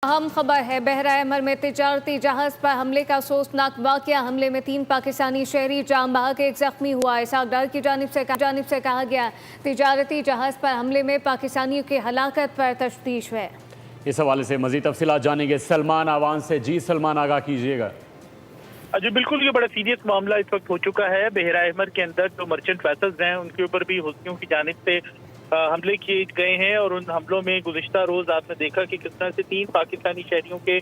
अहम खबर है बहरा अहमर में तिजारती जहाज पर हमले का अफसोसनाक वाकया। हमले में 3 पाकिस्तानी शहरी जान बहक एक जख्मी हुआ। इसाकदार की जानिब से कहा गया तिजारती जहाज पर हमले में पाकिस्तानियों की हलाकत पर तशवीश है। इस हवाले से मजीद तफसीलात जानेंगे सलमान आवान से। जी सलमान, आगाह कीजिएगा। जी बिल्कुल, ये बड़ा सीरियस मामला इस वक्त हो चुका है। बहरा अहमर के अंदर जो मर्चेंट वेसल्स हैं उनके ऊपर भी हुतियों की जानिब से हमले किए गए हैं और उन हमलों में गुज़िश्ता रोज आपने देखा कि किस तरह से 3 पाकिस्तानी शहरियों के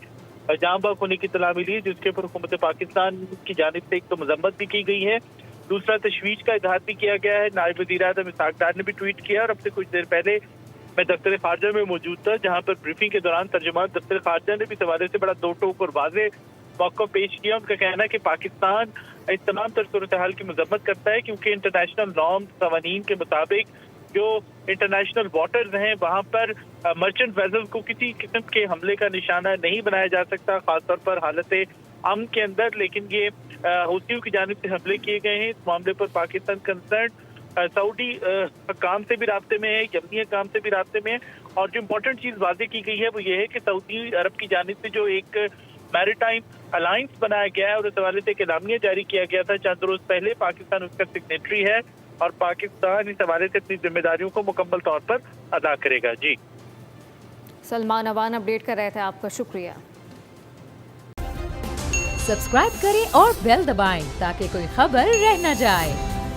जान बहक होने की इत्तला मिली, जिसके ऊपर हुकूमत पाकिस्तान की जानिब से एक तो मजम्मत भी की गई है, दूसरा तशवीश का इजहार भी किया गया है। नायब वज़ीर आज़म इसाक डार ने भी ट्वीट किया और अब से कुछ देर पहले मैं दफ्तर खारजा में मौजूद था, जहाँ पर ब्रीफिंग के दौरान तर्जुमान दफ्तर खारजा ने भी इस हवाले से बड़ा दो टोक और वाज़ेह मौक़िफ़ पेश किया। उनका कहना है कि पाकिस्तान इस तमाम तर सूरत हाल की मजम्मत करता है, क्योंकि इंटरनेशनल नॉर्म क़वानीन के मुताबिक जो इंटरनेशनल वाटर्स हैं वहाँ पर मर्चेंट वेसल्स को किसी किस्म के हमले का निशाना नहीं बनाया जा सकता, खासतौर पर हालत अमन के अंदर। लेकिन ये हूथियों की जानिब से हमले किए गए हैं। इस मामले पर पाकिस्तान कंसर्न सऊदी काम से भी राब्ते में है, यमनी काम से भी राब्ते में है। और जो इम्पोर्टेंट चीज़ वाज़ेह की गई है वो ये है कि सऊदी अरब की जानिब से जो एक मैरीटाइम अलायंस बनाया गया है और इस हवाले से एक एलामिया जारी किया गया था चंद रोज पहले, पाकिस्तान उसका सिग्नेटरी है और पाकिस्तान इस हवाले से अपनी जिम्मेदारियों को मुकम्मल तौर पर अदा करेगा। जी सलमान अवान अपडेट कर रहे थे, आपका शुक्रिया। सब्सक्राइब करें और बेल दबाएं ताकि कोई खबर रह न जाए।